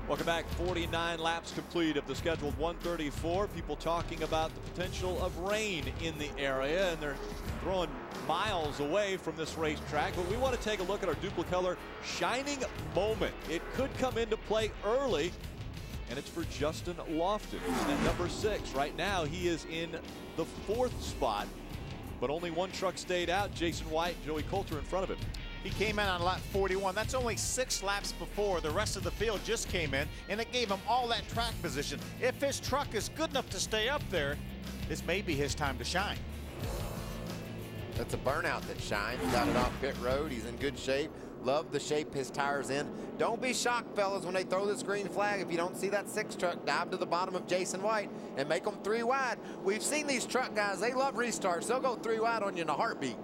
Welcome back. 49 laps complete of the scheduled 134. People talking about the potential of rain in the area, and they're throwing miles away from this racetrack. But we want to take a look at our Duplicolor shining moment. It could come into play early, and it's for Justin Lofton. He's at number 6. Right now, he is in the 4th spot, but only one truck stayed out. Jason White, Joey Coulter in front of him. He came in on lap 41. That's only 6 laps before. The rest of the field just came in, and it gave him all that track position. If his truck is good enough to stay up there, this may be his time to shine. That's a burnout that shines. Got it off pit road. He's in good shape. Love the shape his tires in. Don't be shocked, fellas, when they throw this green flag. If you don't see that 6 truck dive to the bottom of Jason White and make them 3 wide. We've seen these truck guys. They love restarts. They'll go 3 wide on you in a heartbeat.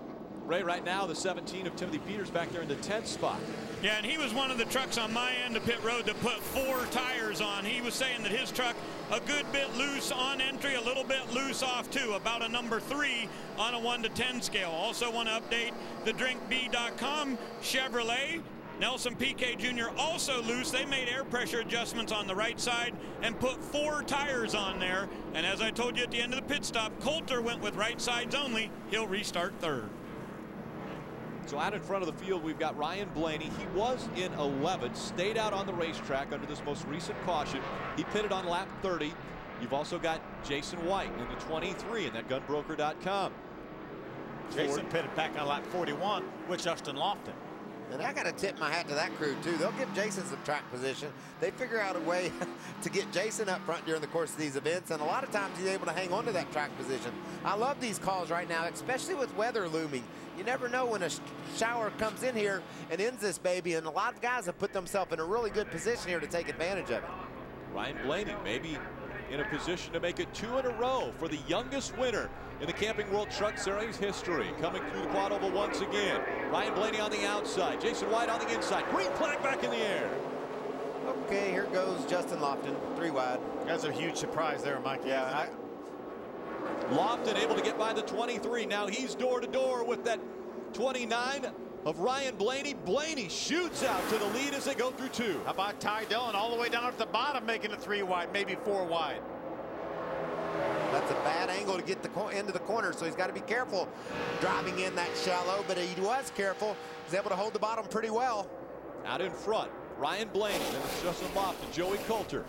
Ray, right now, the 17 of Timothy Peters back there in the 10th spot. Yeah, and he was one of the trucks on my end of pit road that put 4 tires on. He was saying that his truck a good bit loose on entry, a little bit loose off too, about a number 3 on a 1 to 10 scale. Also want to update the drinkb.com Chevrolet. Nelson Piquet Jr. also loose. They made air pressure adjustments on the right side and put 4 tires on there. And as I told you at the end of the pit stop, Coulter went with right sides only. He'll restart 3rd. So out in front of the field, we've got Ryan Blaney. He was in 11th, stayed out on the racetrack under this most recent caution. He pitted on lap 30. You've also got Jason White in the 23 in that gunbroker.com. Jason pitted back on lap 41 with Justin Lofton. And I got to tip my hat to that crew, too. They'll give Jason some track position. They figure out a way to get Jason up front during the course of these events, and a lot of times he's able to hang on to that track position. I love these calls right now, especially with weather looming. You never know when a shower comes in here and ends this baby, and a lot of guys have put themselves in a really good position here to take advantage of it. Ryan Blaney maybe in a position to make it 2 in a row for the youngest winner in the Camping World Truck Series history. Coming through the quad oval once again. Ryan Blaney on the outside. Jason White on the inside. Green flag back in the air. Okay, here goes Justin Lofton, 3 wide. That's a huge surprise there, Mike. Yeah. Lofton able to get by the 23. Now he's door to door with that 29 of Ryan Blaney. Blaney shoots out to the lead as they go through 2. How about Ty Dillon all the way down at the bottom, making it 3 wide, maybe 4 wide. That's a bad angle to get the into the corner, so he's got to be careful driving in that shallow, but he was careful. He's able to hold the bottom pretty well. Out in front, Ryan Blaney, then it's Justin Lofton, Joey Coulter.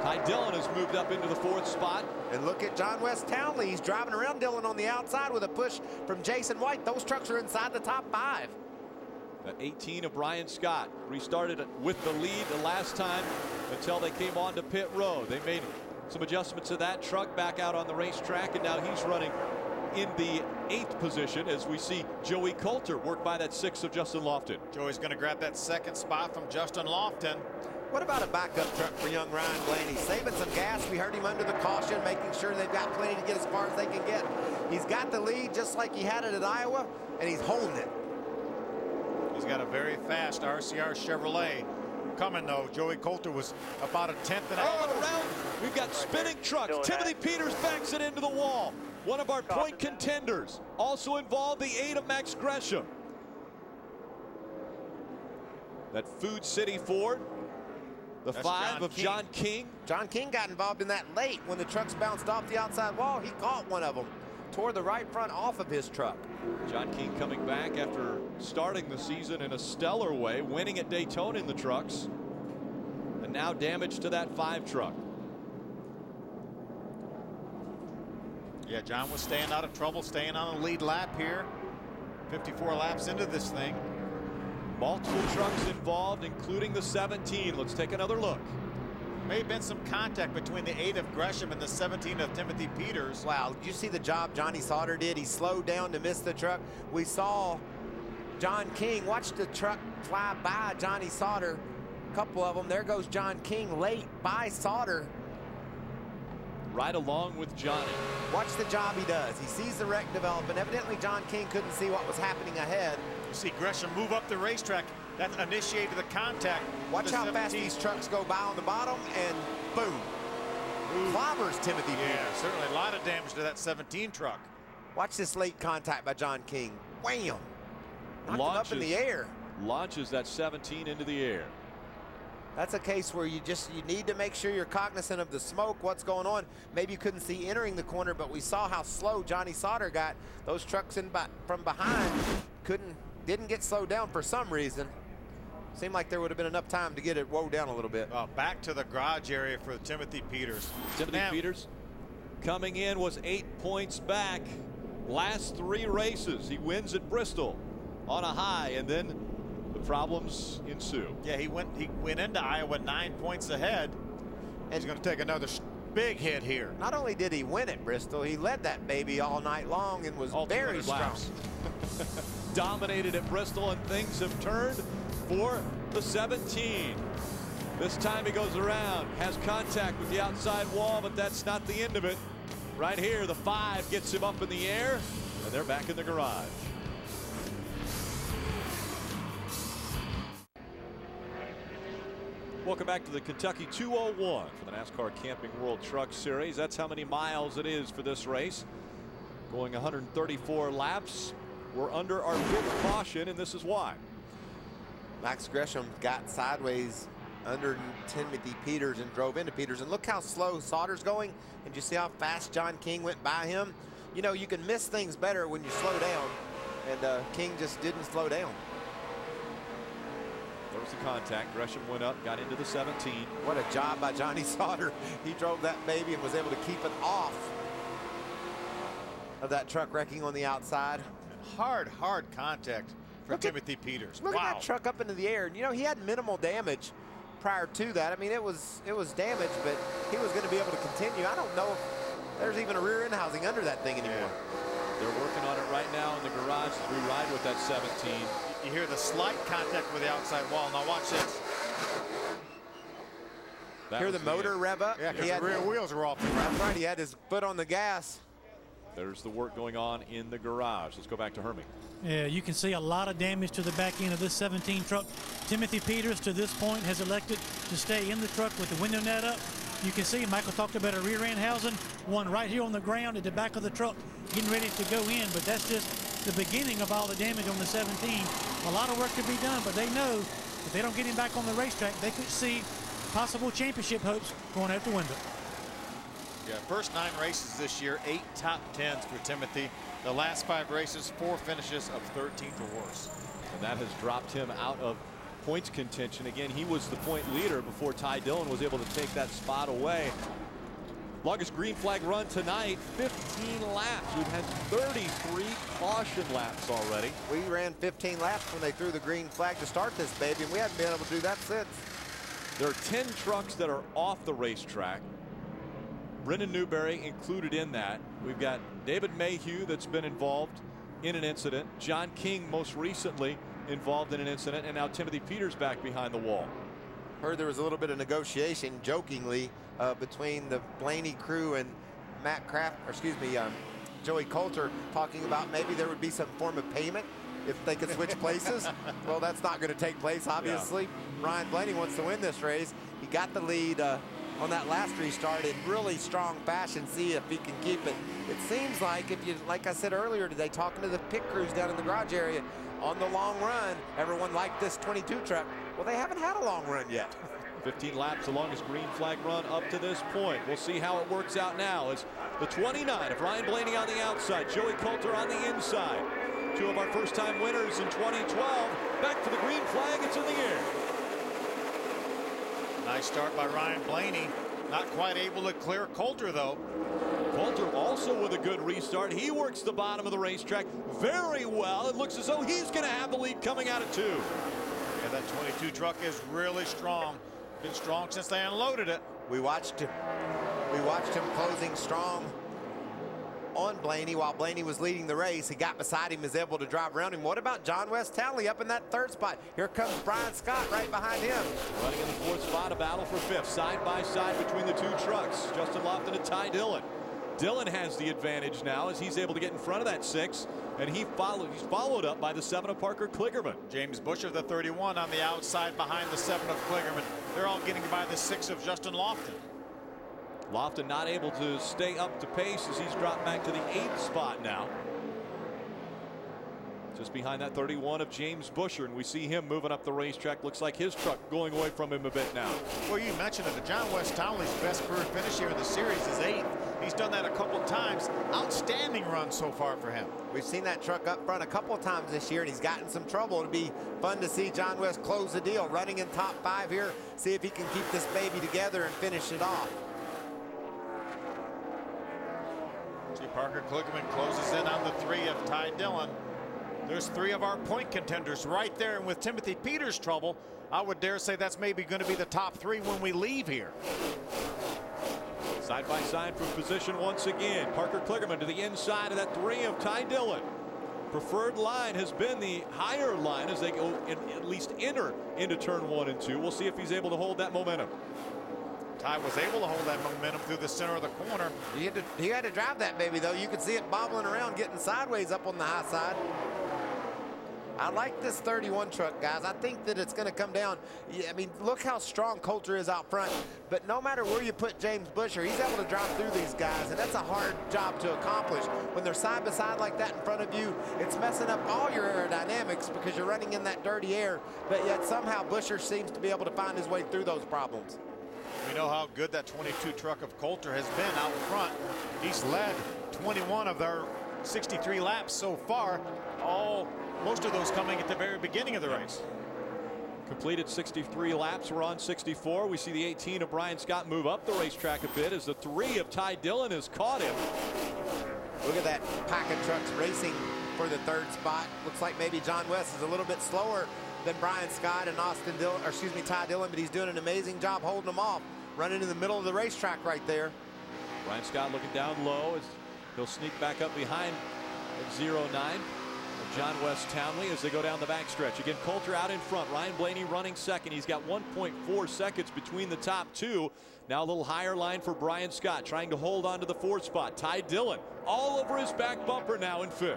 Ty Dillon has moved up into the 4th spot. And look at John West Townley. He's driving around Dillon on the outside with a push from Jason White. Those trucks are inside the top 5. That 18 of Brian Scott restarted with the lead the last time until they came on to pit road. They made some adjustments to that truck back out on the racetrack, and now he's running in the 8th position as we see Joey Coulter work by that 6 of Justin Lofton. Joey's going to grab that 2nd spot from Justin Lofton. What about a backup truck for young Ryan Blaney? Saving some gas. We heard him under the caution, making sure they've got plenty to get as far as they can get. He's got the lead just like he had it at Iowa, and he's holding it. He's got a very fast RCR Chevrolet coming, though. Joey Coulter was about a 10th and a half. Around, we've got spinning trucks. Timothy Peters backs it into the wall. One of our point contenders. Also involved the 8 of Max Gresham. That Food City Ford. The 5 of John King. John King got involved in that late when the trucks bounced off the outside wall. He caught one of them, tore the right front off of his truck. John King coming back after starting the season in a stellar way, winning at Daytona in the trucks, and now damage to that 5 truck. Yeah, John was staying out of trouble, staying on the lead lap here. 54 laps into this thing. Multiple trucks involved, including the 17. Let's take another look. May have been some contact between the 8 of Gresham and the 17 of Timothy Peters. Wow, did you see the job Johnny Sauter did? He slowed down to miss the truck. We saw John King watch the truck fly by Johnny Sauter. A couple of them. There goes John King late by Sauter. Right along with Johnny. Watch the job he does. He sees the wreck developing. Evidently, John King couldn't see what was happening ahead. You see Gresham move up the racetrack. That initiated the contact. Watch how fast these trucks go by on the bottom, and boom. Clobbers Timothy Peters. Yeah, certainly a lot of damage to that 17 truck. Watch this late contact by John King. Wham! Knocked him up in the air. Launches that 17 into the air. That's a case where you need to make sure you're cognizant of the smoke, what's going on. Maybe you couldn't see entering the corner, but we saw how slow Johnny Sauter got. Those trucks from behind didn't get slowed down for some reason. Seemed like there would have been enough time to get it wowed down a little bit. Back to the garage area for Timothy Peters. Timothy Peters coming in was 8 points back. Last 3 races, he wins at Bristol on a high, and then the problems ensue. Yeah, he went into Iowa 9 points ahead. And he's going to take another big hit here. Not only did he win at Bristol, he led that baby all night long and was very strong. Dominated at Bristol, and things have turned for the 17. This time he goes around, has contact with the outside wall, but that's not the end of it. Right here, the 5 gets him up in the air, and they're back in the garage. Welcome back to the Kentucky 201 for the NASCAR Camping World Truck Series. That's how many miles it is for this race. Going 134 laps. We're under our pit caution, and this is why. Max Gresham got sideways under Timothy Peters and drove into Peters. And look how slow Sauter's going. And you see how fast John King went by him? You know, you can miss things better when you slow down. And King just didn't slow down. There was the contact. Gresham went up, got into the 17. What a job by Johnny Sauter. He drove that baby and was able to keep it off of that truck wrecking on the outside. Hard contact for Timothy Peters. Look at that truck up into the air. And, you know, he had minimal damage prior to that. I mean, it was damaged, but he was going to be able to continue. I don't know if there's even a rear end housing under that thing anymore. They're working on it right now in the garage as we ride with that 17. You hear the slight contact with the outside wall. Now watch this. Hear the motor rev up? Yeah, because the rear wheels are off the ground. That's right. He had his foot on the gas. There's the work going on in the garage. Let's go back to Hermie. Yeah, you can see a lot of damage to the back end of this 17 truck. Timothy Peters, to this point, has elected to stay in the truck with the window net up. You can see Michael talked about a rear end housing, one right here on the ground at the back of the truck, getting ready to go in, but that's just the beginning of all the damage on the 17. A lot of work to be done, but they know if they don't get him back on the racetrack, they could see possible championship hopes going out the window. Yeah, first 9 races this year, 8 top 10s for Timothy. The last 5 races, 4 finishes of 13th or worse. And that has dropped him out of points contention. Again, he was the point leader before Ty Dillon was able to take that spot away. Longest green flag run tonight, 15 laps. We've had 33 caution laps already. We ran 15 laps when they threw the green flag to start this baby, and we haven't been able to do that since. There are 10 trucks that are off the racetrack. Brendan Newberry included in that. We've got David Mayhew that's been involved in an incident. John King most recently involved in an incident, and now Timothy Peters back behind the wall. Heard there was a little bit of negotiation, jokingly, between the Blaney crew and Joey Coulter, talking about maybe there would be some form of payment if they could switch places. Well, that's not going to take place, obviously. Yeah. Ryan Blaney wants to win this race. He got the lead on that last restart in really strong fashion. See if he can keep it. It seems like, like I said earlier today, talking to the pit crews down in the garage area, on the long run, everyone liked this 22 truck. Well, they haven't had a long run yet. 15 laps, the longest green flag run up to this point. We'll see how it works out now as the 29 of Ryan Blaney on the outside, Joey Coulter on the inside. 2 of our first-time winners in 2012. Back to the green flag, it's in the air. Nice start by Ryan Blaney. Not quite able to clear Coulter, though. Coulter also with a good restart. He works the bottom of the racetrack very well. It looks as though he's going to have the lead coming out of 2. Yeah, that 22 truck is really strong. Been strong since they unloaded it. We watched him closing strong on Blaney while Blaney was leading the race. He got beside him, was able to drive around him. What about John West Townley up in that 3rd spot? Here comes Brian Scott right behind him. Running in the 4th spot, a battle for 5th, side by side between the 2 trucks. Justin Lofton and Ty Dillon. Dillon has the advantage now as he's able to get in front of that 6, and he's followed up by the 7 of Parker Kligerman. James Busher, the 31, on the outside behind the 7 of Kligerman. They're all getting by the 6 of Justin Lofton. Lofton not able to stay up to pace as he's dropped back to the 8th spot now. Just behind that 31 of James Busher, and we see him moving up the racetrack. Looks like his truck going away from him a bit now. Well, you mentioned it. The John West Townley's best career finish here in the series is 8th. He's done that a couple times. Outstanding run so far for him. We've seen that truck up front a couple of times this year, and he's gotten some trouble. It'll be fun to see John West close the deal, running in top 5 here. See if he can keep this baby together and finish it off. See, Parker Kligerman closes in on the 3 of Ty Dillon. There's 3 of our point contenders right there, and with Timothy Peters' trouble, I would dare say that's maybe going to be the top 3 when we leave here. Side by side from position once again. Parker Kligerman to the inside of that 3 of Ty Dillon. Preferred line has been the higher line as they go at least enter into turn 1 and 2. We'll see if he's able to hold that momentum. Ty was able to hold that momentum through the center of the corner. He had to drive that baby, though. You could see it bobbling around, getting sideways up on the high side. I like this 31 truck, guys. I think that it's going to come down. I mean, look how strong Coulter is out front. But no matter where you put James Busher, he's able to drive through these guys, and that's a hard job to accomplish. When they're side by side like that in front of you, it's messing up all your aerodynamics because you're running in that dirty air. But yet somehow Busher seems to be able to find his way through those problems. We know how good that 22 truck of Coulter has been out front. He's led 21 of their 63 laps so far. Most of those coming at the very beginning of the race. Completed 63 laps. We're on 64. We see the 18 of Brian Scott move up the racetrack a bit as the 3 of Ty Dillon has caught him. Look at that pack of trucks racing for the 3rd spot. Looks like maybe John West is a little bit slower than Brian Scott and Ty Dillon, but he's doing an amazing job holding them off, running in the middle of the racetrack right there. Brian Scott looking down low as he'll sneak back up behind at 09. John West Townley as they go down the backstretch. Again, Coulter out in front. Ryan Blaney running second. He's got 1.4 seconds between the top 2. Now a little higher line for Brian Scott, trying to hold on to the 4th spot. Ty Dillon all over his back bumper now in 5th.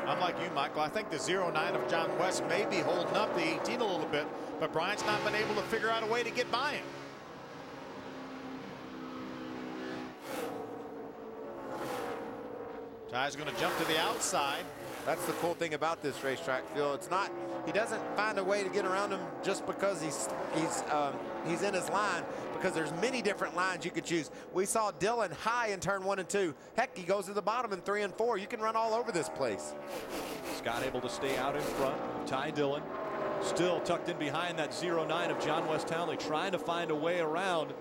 I'm like you, Michael. I think the 09 of John West may be holding up the 18 a little bit, but Brian's not been able to figure out a way to get by him. Ty's going to jump to the outside. That's the cool thing about this racetrack, Phil. It's not, he doesn't find a way to get around him just because he's in his line, because there's many different lines you could choose. We saw Dillon high in turn 1 and 2. Heck, he goes to the bottom in 3 and 4. You can run all over this place. Scott able to stay out in front. Ty Dillon still tucked in behind that 09 of John West Townley, trying to find a way around.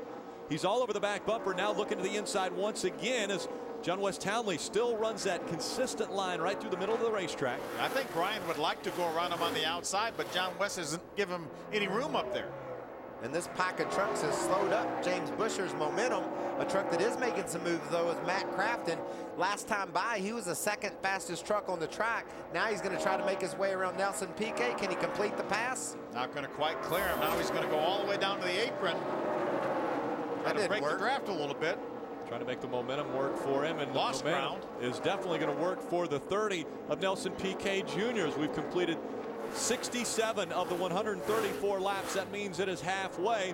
He's all over the back bumper now, looking to the inside once again as John West Townley still runs that consistent line right through the middle of the racetrack. I think Brian would like to go around him on the outside, but John West doesn't give him any room up there. And this pack of trucks has slowed up James Busher's momentum. A truck that is making some moves, though, is Matt Crafton. Last time by, he was the 2nd fastest truck on the track. Now he's going to try to make his way around Nelson Piquet. Can he complete the pass? Not going to quite clear him. Now he's going to go all the way down to the apron. That didn't break work. The draft a little bit. Trying to make the momentum work for him, and lost the momentum is definitely going to work for the 30 of Nelson Piquet Jr. as we've completed 67 of the 134 laps. That means it is halfway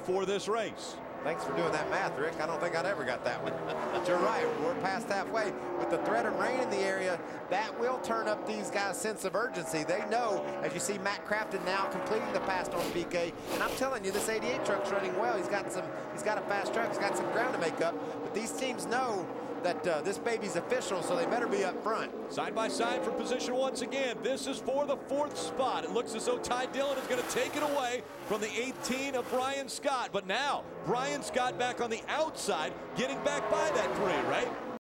for this race. Thanks for doing that math, Rick. I don't think I'd ever got that one. But you're right. We're past halfway. With the threat of rain in the area, that will turn up these guys' sense of urgency. They know, as you see Matt Crafton now completing the pass on Piquet. And I'm telling you, this 88 truck's running well. He's got a fast truck. He's got some ground to make up. But these teams know that this baby's official, so they better be up front. Side by side for position once again. This is for the 4th spot. It looks as though Ty Dillon is going to take it away from the 18 of Brian Scott. But now Brian Scott back on the outside, getting back by that 3, right?